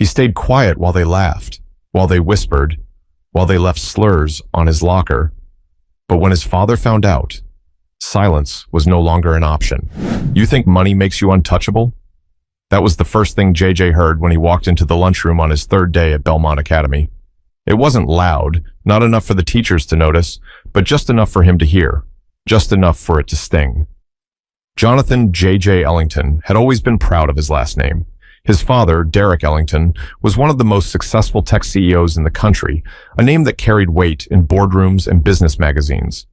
He stayed quiet while they laughed, while they whispered, while they left slurs on his locker. But when his father found out, silence was no longer an option. You think money makes you untouchable? That was the first thing JJ heard when he walked into the lunchroom on his third day at Belmont Academy. It wasn't loud, not enough for the teachers to notice, but just enough for him to hear, just enough for it to sting. Jonathan J.J. Ellington had always been proud of his last name. His father, Derek Ellington, was one of the most successful tech CEOs in the country, a name that carried weight in boardrooms and business magazines.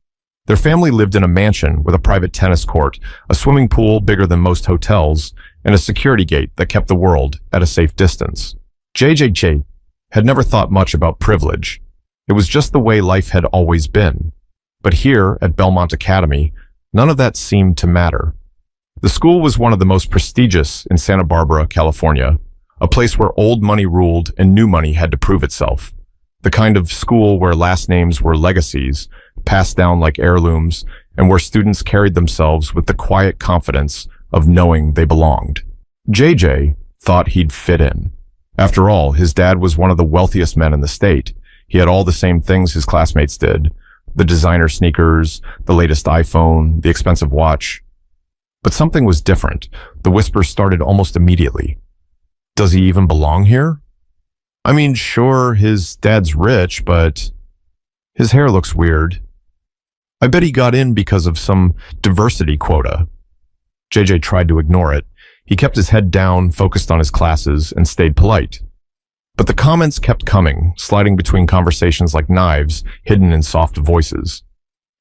Their family lived in a mansion with a private tennis court, a swimming pool bigger than most hotels, and a security gate that kept the world at a safe distance. JJJ had never thought much about privilege. It was just the way life had always been. But here at Belmont Academy, none of that seemed to matter. The school was one of the most prestigious in Santa Barbara, California, a place where old money ruled and new money had to prove itself. The kind of school where last names were legacies, passed down like heirlooms, and where students carried themselves with the quiet confidence of knowing they belonged. JJ thought he'd fit in. After all, his dad was one of the wealthiest men in the state. He had all the same things his classmates did: the designer sneakers, the latest iPhone, the expensive watch. But something was different. The whispers started almost immediately. Does he even belong here? I mean, sure, his dad's rich, but his hair looks weird. I bet he got in because of some diversity quota. JJ tried to ignore it. He kept his head down, focused on his classes, and stayed polite. But the comments kept coming, sliding between conversations like knives hidden in soft voices.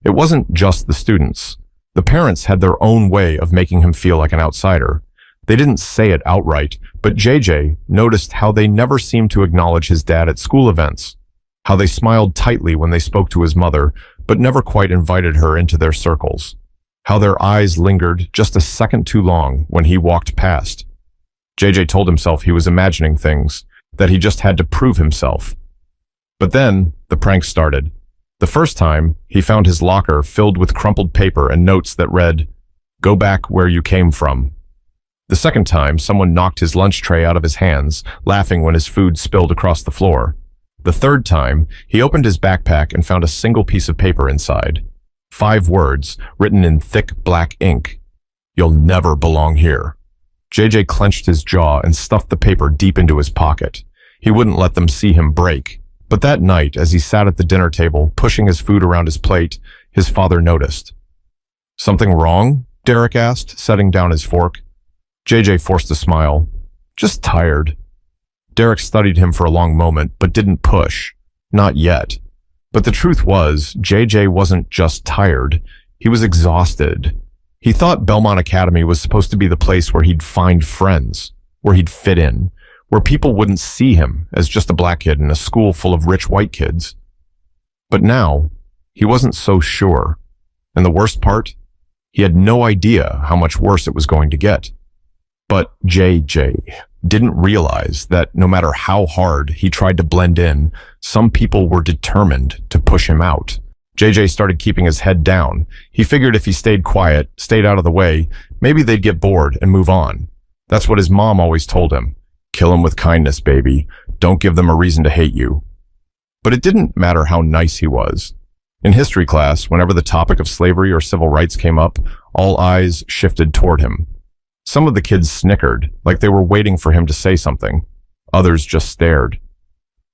It wasn't just the students. The parents had their own way of making him feel like an outsider. They didn't say it outright, but JJ noticed how they never seemed to acknowledge his dad at school events, how they smiled tightly when they spoke to his mother, but never quite invited her into their circles, how their eyes lingered just a second too long when he walked past. JJ told himself he was imagining things, that he just had to prove himself. But then the prank started. The first time, he found his locker filled with crumpled paper and notes that read, "Go back where you came from." The second time, someone knocked his lunch tray out of his hands, laughing when his food spilled across the floor. The third time, he opened his backpack and found a single piece of paper inside. 5 words, written in thick black ink. "You'll never belong here." JJ clenched his jaw and stuffed the paper deep into his pocket. He wouldn't let them see him break. But that night, as he sat at the dinner table, pushing his food around his plate, his father noticed. "Something wrong?" Derek asked, setting down his fork. JJ forced a smile. "Just tired." Derek studied him for a long moment, but didn't push. Not yet. But the truth was, JJ wasn't just tired. He was exhausted. He thought Belmont Academy was supposed to be the place where he'd find friends, where he'd fit in, where people wouldn't see him as just a black kid in a school full of rich white kids. But now, he wasn't so sure. And the worst part? He had no idea how much worse it was going to get. But JJ didn't realize that no matter how hard he tried to blend in, some people were determined to push him out. JJ started keeping his head down. He figured if he stayed quiet, stayed out of the way, maybe they'd get bored and move on. That's what his mom always told him. "Kill him with kindness, baby. Don't give them a reason to hate you." But it didn't matter how nice he was. In history class, whenever the topic of slavery or civil rights came up, all eyes shifted toward him. Some of the kids snickered, like they were waiting for him to say something. Others just stared.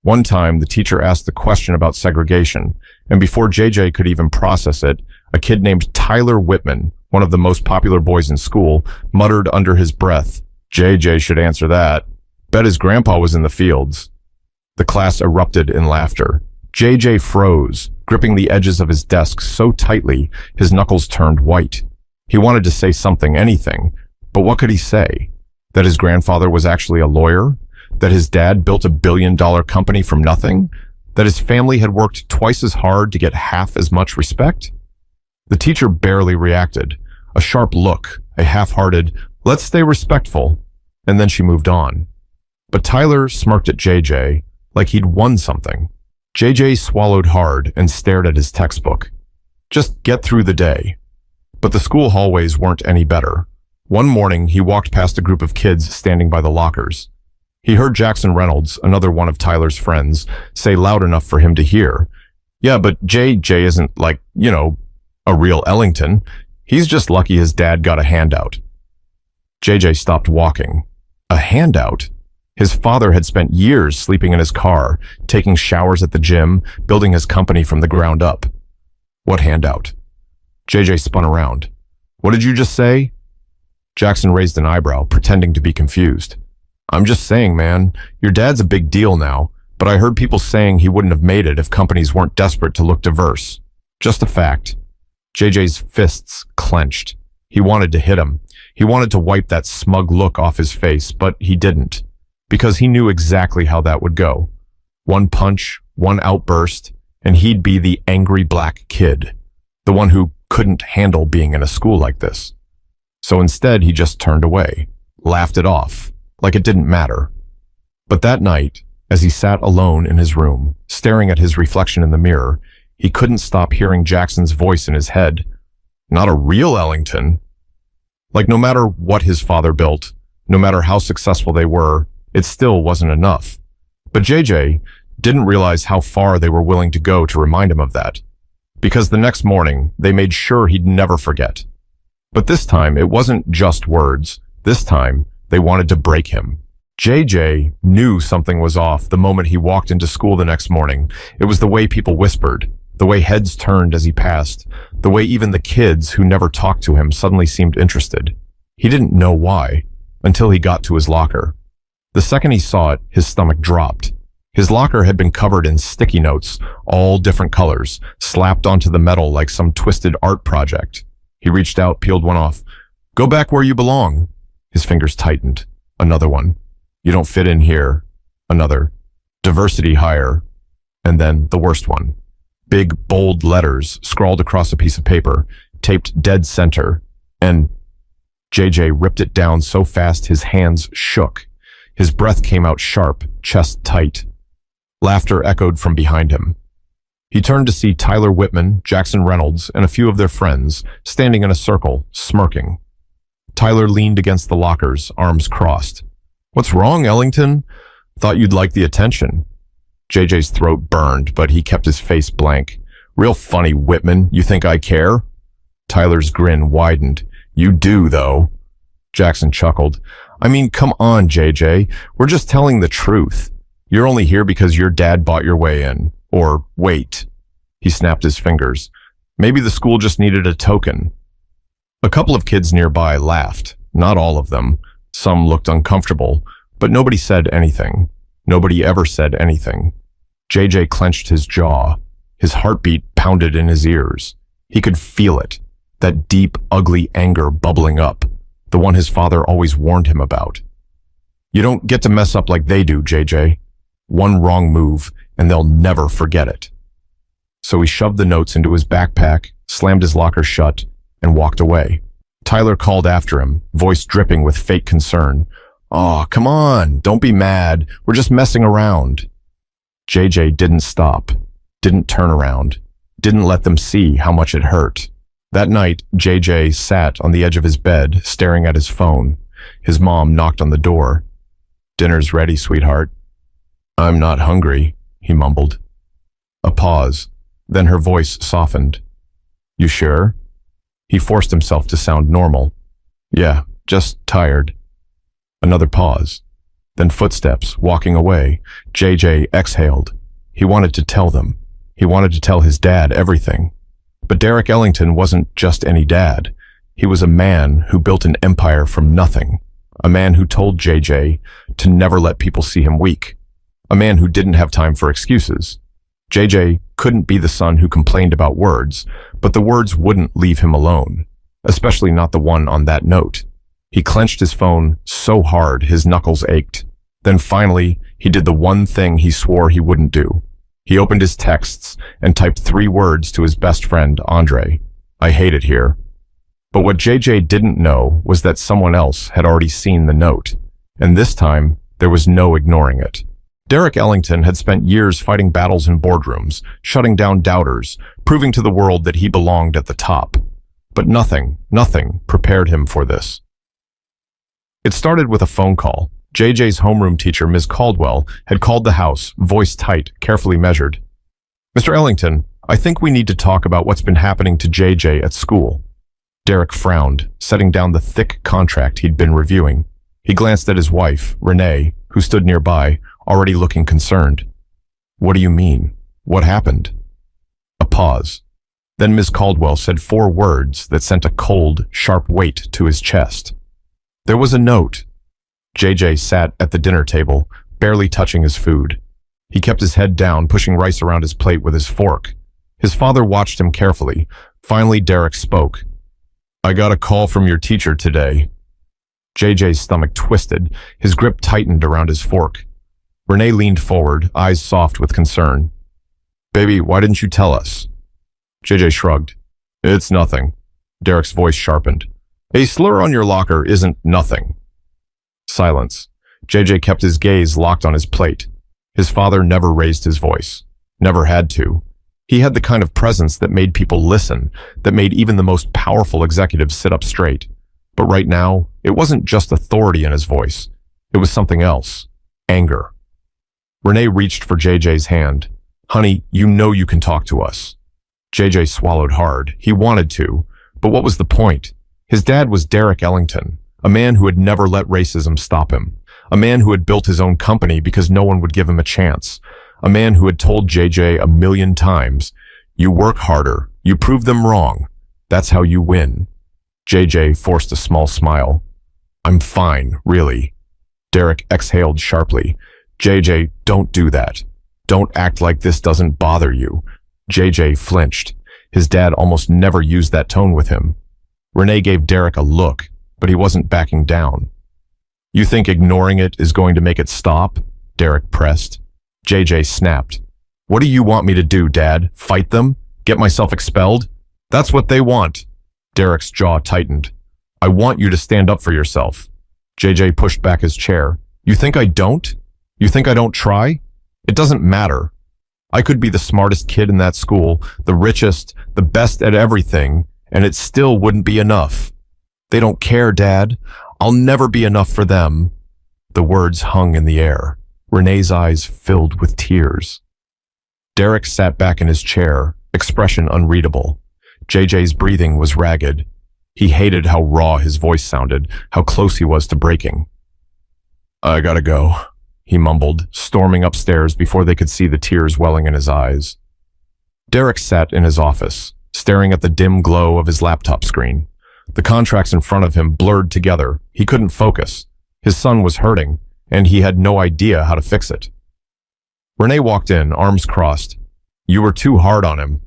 One time, the teacher asked a question about segregation, and before JJ could even process it, a kid named Tyler Whitman, one of the most popular boys in school, muttered under his breath, "JJ should answer that. Bet his grandpa was in the fields." The class erupted in laughter. JJ froze, gripping the edges of his desk so tightly his knuckles turned white. He wanted to say something, anything, but what could he say? That his grandfather was actually a lawyer? That his dad built a billion-dollar company from nothing? That his family had worked twice as hard to get half as much respect? The teacher barely reacted. A sharp look, a half-hearted, "Let's stay respectful," and then she moved on. But Tyler smirked at JJ like he'd won something. JJ swallowed hard and stared at his textbook. Just get through the day. But the school hallways weren't any better. One morning, he walked past a group of kids standing by the lockers. He heard Jackson Reynolds, another one of Tyler's friends, say loud enough for him to hear, "Yeah, but JJ isn't like, a real Ellington. He's just lucky his dad got a handout." JJ stopped walking. A handout? His father had spent years sleeping in his car, taking showers at the gym, building his company from the ground up. What handout? JJ spun around. "What did you just say?" Jackson raised an eyebrow, pretending to be confused. "I'm just saying, man, your dad's a big deal now, but I heard people saying he wouldn't have made it if companies weren't desperate to look diverse. Just a fact." JJ's fists clenched. He wanted to hit him. He wanted to wipe that smug look off his face, but he didn't, because he knew exactly how that would go. One punch, one outburst, and he'd be the angry black kid, the one who couldn't handle being in a school like this. So instead, he just turned away, laughed it off, like it didn't matter. But that night, as he sat alone in his room, staring at his reflection in the mirror, he couldn't stop hearing Jackson's voice in his head. Not a real Ellington. Like, no matter what his father built, no matter how successful they were, it still wasn't enough. But JJ didn't realize how far they were willing to go to remind him of that, because the next morning, they made sure he'd never forget. But this time, it wasn't just words. This time, they wanted to break him. JJ knew something was off the moment he walked into school the next morning. It was the way people whispered, the way heads turned as he passed, the way even the kids who never talked to him suddenly seemed interested. He didn't know why, until he got to his locker. The second he saw it, his stomach dropped. His locker had been covered in sticky notes, all different colors, slapped onto the metal like some twisted art project. He reached out, peeled one off. "Go back where you belong." His fingers tightened. Another one. "You don't fit in here." Another. "Diversity hire." And then the worst one. Big, bold letters scrawled across a piece of paper, taped dead center, and JJ ripped it down so fast his hands shook. His breath came out sharp, chest tight. Laughter echoed from behind him. He turned to see Tyler Whitman, Jackson Reynolds, and a few of their friends standing in a circle, smirking. Tyler leaned against the lockers, arms crossed. "What's wrong, Ellington? Thought you'd like the attention." JJ's throat burned, but he kept his face blank. "Real funny, Whitman. You think I care?" Tyler's grin widened. "You do, though." Jackson chuckled. "I mean, come on, JJ. We're just telling the truth. You're only here because your dad bought your way in. Or wait." He snapped his fingers. "Maybe the school just needed a token." A couple of kids nearby laughed. Not all of them. Some looked uncomfortable, but nobody said anything. Nobody ever said anything. JJ clenched his jaw. His heartbeat pounded in his ears. He could feel it, that deep, ugly anger bubbling up, the one his father always warned him about. "You don't get to mess up like they do, JJ. One wrong move, and they'll never forget it." So he shoved the notes into his backpack, slammed his locker shut, and walked away. Tyler called after him, voice dripping with fake concern. "Oh, come on, don't be mad. We're just messing around." JJ didn't stop, didn't turn around, didn't let them see how much it hurt. That night, JJ sat on the edge of his bed, staring at his phone. His mom knocked on the door. "Dinner's ready, sweetheart." "I'm not hungry," he mumbled. A pause, then her voice softened. "You sure?" He forced himself to sound normal. "Yeah, just tired." Another pause, then footsteps walking away. JJ exhaled. He wanted to tell them. He wanted to tell his dad everything. But Derek Ellington wasn't just any dad. He was a man who built an empire from nothing. A man who told JJ to never let people see him weak. A man who didn't have time for excuses. JJ couldn't be the son who complained about words, but the words wouldn't leave him alone, especially not the one on that note. He clenched his phone so hard his knuckles ached. Then finally, he did the one thing he swore he wouldn't do. He opened his texts and typed 3 words to his best friend, Andre. "I hate it here." But what JJ didn't know was that someone else had already seen the note, and this time, there was no ignoring it. Derek Ellington had spent years fighting battles in boardrooms, shutting down doubters, proving to the world that he belonged at the top. But nothing prepared him for this. It started with a phone call, JJ's homeroom teacher, Ms. Caldwell, had called the house, voice tight, carefully measured. "Mr. Ellington, I think we need to talk about what's been happening to JJ at school." Derek frowned, setting down the thick contract he'd been reviewing. He glanced at his wife, Renee, who stood nearby, already looking concerned. "What do you mean? What happened?" A pause. Then Ms. Caldwell said 4 words that sent a cold, sharp weight to his chest. "There was a note." JJ sat at the dinner table, barely touching his food. He kept his head down, pushing rice around his plate with his fork. His father watched him carefully. Finally, Derek spoke. "I got a call from your teacher today." JJ's stomach twisted, his grip tightened around his fork. Renee leaned forward, eyes soft with concern. "Baby, why didn't you tell us?" JJ shrugged. "It's nothing." Derek's voice sharpened. "A slur on your locker isn't nothing." Silence. JJ kept his gaze locked on his plate. His father never raised his voice. Never had to. He had the kind of presence that made people listen, that made even the most powerful executives sit up straight. But right now, it wasn't just authority in his voice. It was something else. Anger. Renee reached for JJ's hand. "Honey, you know you can talk to us." JJ swallowed hard. He wanted to. But what was the point? His dad was Derek Ellington, a man who had never let racism stop him. A man who had built his own company because no one would give him a chance. A man who had told JJ 1,000,000 times, "You work harder. You prove them wrong. That's how you win." JJ forced a small smile. "I'm fine, really." Derek exhaled sharply. "JJ, don't do that. Don't act like this doesn't bother you." JJ flinched. His dad almost never used that tone with him. Renee gave Derek a look, but he wasn't backing down. "You think ignoring it is going to make it stop?" Derek pressed. JJ snapped. "What do you want me to do, Dad? Fight them? Get myself expelled? That's what they want." Derek's jaw tightened. "I want you to stand up for yourself." JJ pushed back his chair. "You think I don't? You think I don't try? It doesn't matter. I could be the smartest kid in that school, the richest, the best at everything, and it still wouldn't be enough. They don't care, Dad. I'll never be enough for them." The words hung in the air. Renee's eyes filled with tears. Derek sat back in his chair, expression unreadable. JJ's breathing was ragged. He hated how raw his voice sounded, how close he was to breaking. "I gotta go," he mumbled, storming upstairs before they could see the tears welling in his eyes. Derek sat in his office, staring at the dim glow of his laptop screen. The contracts in front of him blurred together. He couldn't focus. His son was hurting, and he had no idea how to fix it. Renee walked in, arms crossed. "You were too hard on him."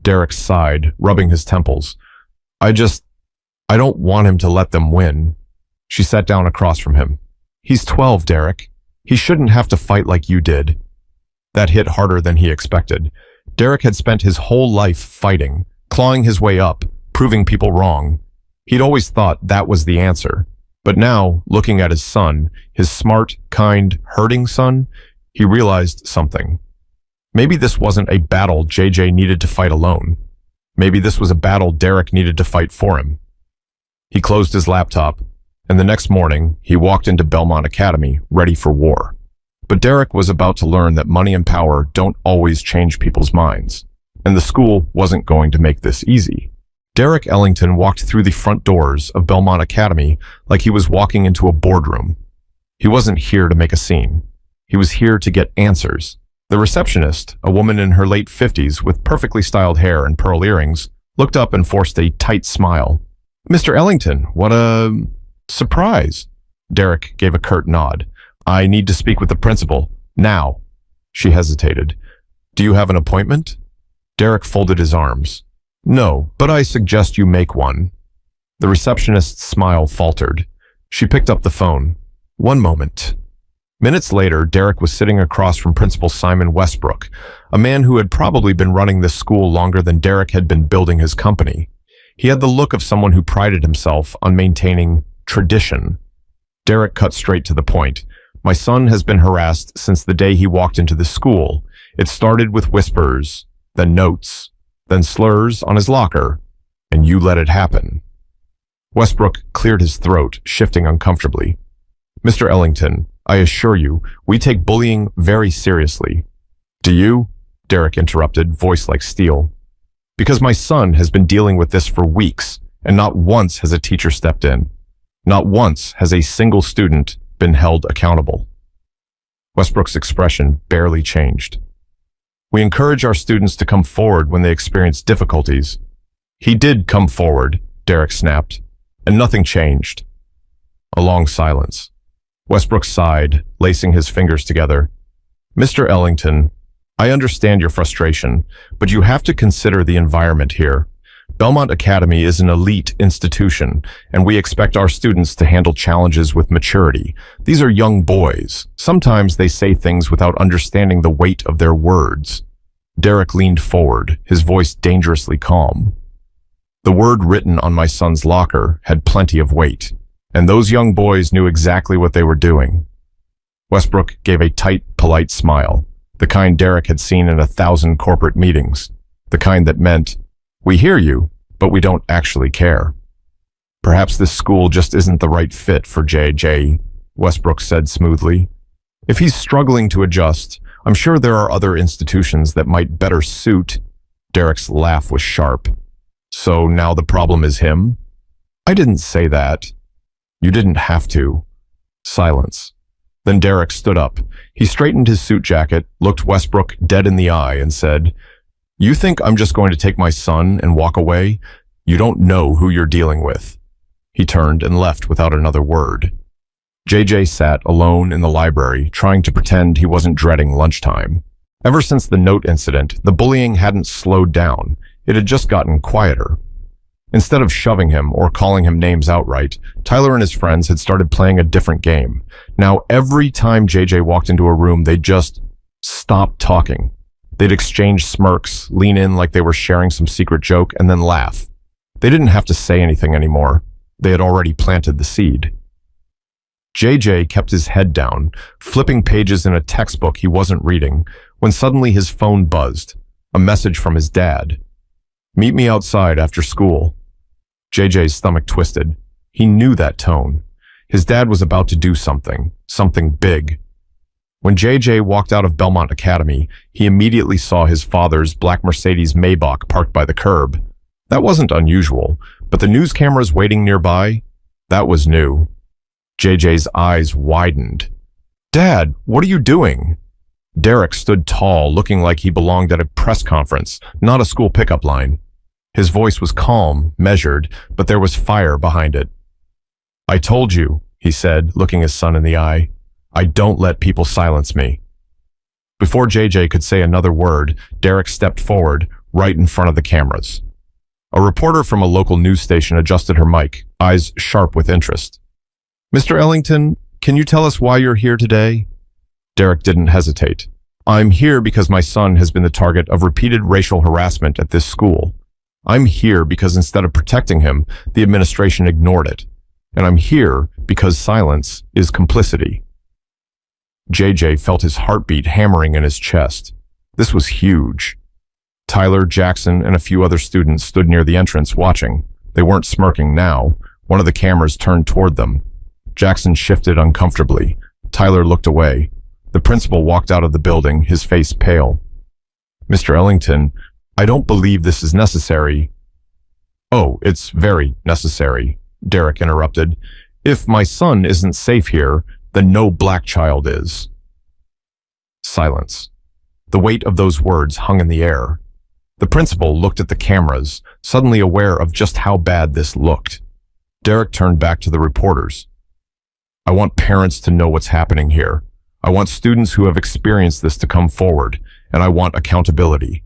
Derek sighed, rubbing his temples. I don't want him to let them win." She sat down across from him. "He's 12, Derek. He shouldn't have to fight like you did." That hit harder than he expected. Derek had spent his whole life fighting, clawing his way up, proving people wrong. He'd always thought that was the answer. But now, looking at his son, his smart, kind, hurting son, he realized something. Maybe this wasn't a battle JJ needed to fight alone. Maybe this was a battle Derek needed to fight for him. He closed his laptop, and the next morning, he walked into Belmont Academy, ready for war. But Derek was about to learn that money and power don't always change people's minds, and the school wasn't going to make this easy. Derek Ellington walked through the front doors of Belmont Academy like he was walking into a boardroom. He wasn't here to make a scene. He was here to get answers. The receptionist, a woman in her late 50s with perfectly styled hair and pearl earrings, looked up and forced a tight smile. "Mr. Ellington, what a surprise." Derek gave a curt nod. "I need to speak with the principal. Now." She hesitated. "Do you have an appointment?" Derek folded his arms. "No, but I suggest you make one." The receptionist's smile faltered. She picked up the phone. "One moment." Minutes later, Derek was sitting across from Principal Simon Westbrook, a man who had probably been running this school longer than Derek had been building his company. He had the look of someone who prided himself on maintaining tradition. Derek cut straight to the point. "My son has been harassed since the day he walked into the school. It started with whispers, then notes, then slurs on his locker, and you let it happen." Westbrook cleared his throat, shifting uncomfortably. Mr. Ellington, I assure you, we take bullying very seriously. Do you? Derek interrupted, voice like steel. Because my son has been dealing with this for weeks, and not once has a teacher stepped in. Not once has a single student been held accountable. Westbrook's expression barely changed. We encourage our students to come forward when they experience difficulties. He did come forward, Derek snapped, and nothing changed. A long silence. Westbrook sighed, lacing his fingers together. Mr. Ellington, I understand your frustration, but you have to consider the environment here. Belmont Academy is an elite institution, and we expect our students to handle challenges with maturity. These are young boys. Sometimes they say things without understanding the weight of their words. Derek leaned forward, his voice dangerously calm. The word written on my son's locker had plenty of weight, and those young boys knew exactly what they were doing. Westbrook gave a tight, polite smile, the kind Derek had seen in 1,000 corporate meetings, the kind that meant, we hear you, but we don't actually care. Perhaps this school just isn't the right fit for JJ, Westbrook said smoothly. If he's struggling to adjust, I'm sure there are other institutions that might better suit. Derek's laugh was sharp. So now the problem is him? I didn't say that. You didn't have to. Silence. Then Derek stood up. He straightened his suit jacket, looked Westbrook dead in the eye, and said, You think I'm just going to take my son and walk away? You don't know who you're dealing with. He turned and left without another word. JJ sat alone in the library, trying to pretend he wasn't dreading lunchtime. Ever since the note incident, the bullying hadn't slowed down. It had just gotten quieter. Instead of shoving him or calling him names outright, Tyler and his friends had started playing a different game. Now, every time JJ walked into a room, they'd just stop talking. They'd exchange smirks, lean in like they were sharing some secret joke, and then laugh. They didn't have to say anything anymore. They had already planted the seed. JJ kept his head down, flipping pages in a textbook he wasn't reading, when suddenly his phone buzzed. A message from his dad. Meet me outside after school. JJ's stomach twisted. He knew that tone. His dad was about to do something big. When JJ walked out of Belmont Academy, he immediately saw his father's black Mercedes Maybach parked by the curb. That wasn't unusual, but the news cameras waiting nearby, that was new. JJ's eyes widened. Dad, what are you doing? Derek stood tall, looking like he belonged at a press conference, not a school pickup line. His voice was calm, measured, but there was fire behind it. I told you, he said, looking his son in the eye. I don't let people silence me. Before JJ could say another word, Derek stepped forward, right in front of the cameras. A reporter from a local news station adjusted her mic, eyes sharp with interest. Mr. Ellington, can you tell us why you're here today? Derek didn't hesitate. I'm here because my son has been the target of repeated racial harassment at this school. I'm here because instead of protecting him, the administration ignored it. And I'm here because silence is complicity. JJ felt his heartbeat hammering in his chest. This was huge. Tyler, Jackson, and a few other students stood near the entrance watching. They weren't smirking now. One of the cameras turned toward them. Jackson shifted uncomfortably. Tyler looked away. The principal walked out of the building, his face pale. Mr. Ellington, I don't believe this is necessary. Oh, it's very necessary, Derek interrupted. If my son isn't safe here, then no black child is. Silence. The weight of those words hung in the air. The principal looked at the cameras, suddenly aware of just how bad this looked. Derek turned back to the reporters. I want parents to know what's happening here. I want students who have experienced this to come forward, and I want accountability.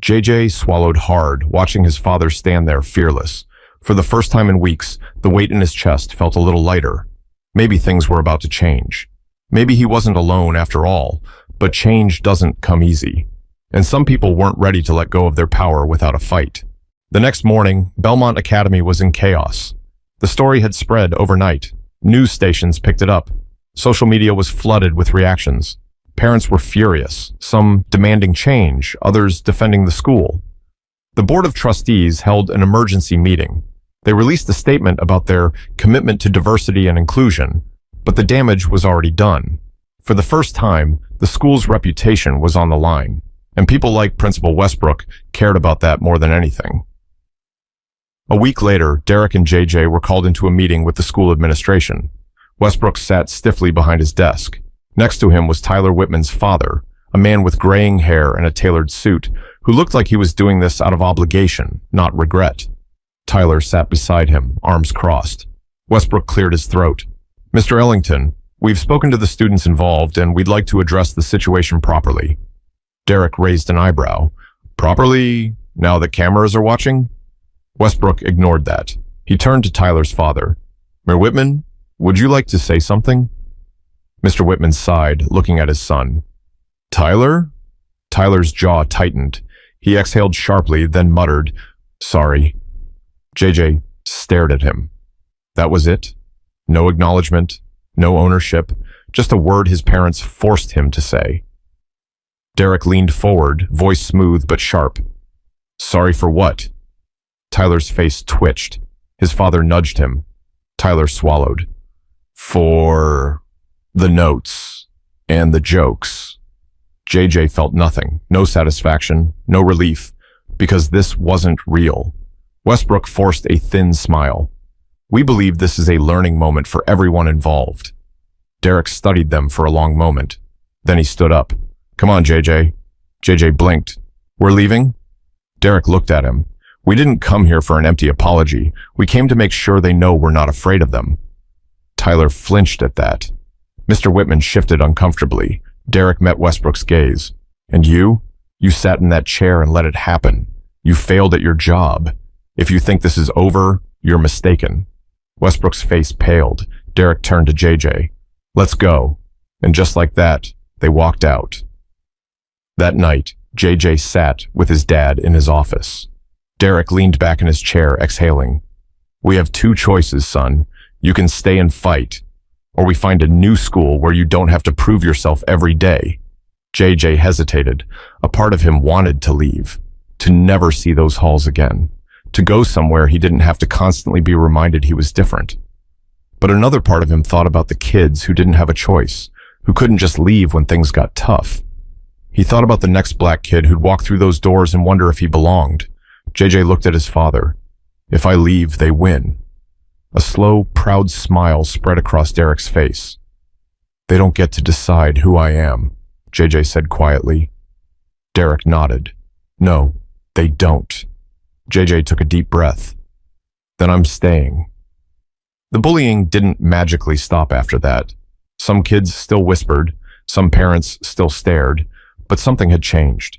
JJ swallowed hard, watching his father stand there fearless. For the first time in weeks, the weight in his chest felt a little lighter. Maybe things were about to change. Maybe he wasn't alone after all, but change doesn't come easy. And some people weren't ready to let go of their power without a fight. The next morning, Belmont Academy was in chaos. The story had spread overnight. News stations picked it up. Social media was flooded with reactions. Parents were furious, some demanding change, others defending the school. The Board of Trustees held an emergency meeting. They released a statement about their commitment to diversity and inclusion, But the damage was already done. For the first time, the school's reputation was on the line, and people like Principal Westbrook cared about that more than anything. A week later, Derek and JJ were called into a meeting with the school administration. Westbrook sat stiffly behind his desk. Next to him was Tyler Whitman's father, a man with graying hair and a tailored suit, who looked like he was doing this out of obligation, not regret. Tyler sat beside him, arms crossed. Westbrook cleared his throat. "Mr. Ellington, we've spoken to the students involved, and we'd like to address the situation properly." Derek raised an eyebrow. "Properly, now that cameras are watching?" Westbrook ignored that. He turned to Tyler's father. "Mayor Whitman, would you like to say something?" Mr. Whitman sighed, looking at his son. "Tyler?" Tyler's jaw tightened. He exhaled sharply, then muttered, "Sorry." JJ stared at him. That was it? No acknowledgement, no ownership, just a word his parents forced him to say. Derek leaned forward, voice smooth but sharp. "Sorry for what?" Tyler's face twitched. His father nudged him. Tyler swallowed. "For the notes and the jokes." JJ felt nothing, no satisfaction, no relief, because this wasn't real. Westbrook forced a thin smile. "We believe this is a learning moment for everyone involved." Derek studied them for a long moment. Then he stood up. "Come on, JJ." JJ blinked. "We're leaving?" Derek looked at him. "We didn't come here for an empty apology. We came to make sure they know we're not afraid of them." Tyler flinched at that. Mr. Whitman shifted uncomfortably. Derek met Westbrook's gaze. "And you? You sat in that chair and let it happen. You failed at your job. If you think this is over, you're mistaken." Westbrook's face paled. Derek turned to JJ. "Let's go." And just like that, they walked out. That night, JJ sat with his dad in his office. Derek leaned back in his chair, exhaling. "We have two choices, son. You can stay and fight, or we find a new school where you don't have to prove yourself every day." JJ hesitated. A part of him wanted to leave, to never see those halls again, to go somewhere he didn't have to constantly be reminded he was different. But another part of him thought about the kids who didn't have a choice, who couldn't just leave when things got tough. He thought about the next black kid who'd walk through those doors and wonder if he belonged. JJ looked at his father. "If I leave, they win." A slow, proud smile spread across Derek's face. "They don't get to decide who I am," JJ said quietly. Derek nodded. "No, they don't." JJ took a deep breath. "Then I'm staying." The bullying didn't magically stop after that. Some kids still whispered, some parents still stared, but something had changed.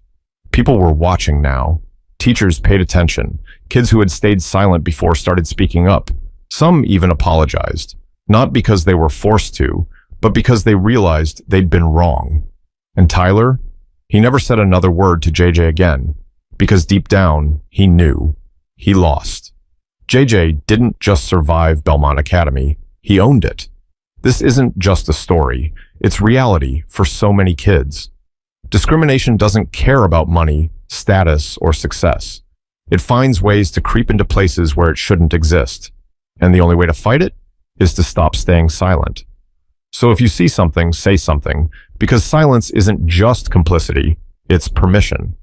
People were watching now. Teachers paid attention. Kids who had stayed silent before started speaking up. Some even apologized, not because they were forced to, but because they realized they'd been wrong. And Tyler? He never said another word to JJ again, because deep down, he knew. He lost. JJ didn't just survive Belmont Academy, he owned it. This isn't just a story, it's reality for so many kids. Discrimination doesn't care about money, status, or success. It finds ways to creep into places where it shouldn't exist. And the only way to fight it is to stop staying silent. So if you see something, say something, because silence isn't just complicity, it's permission.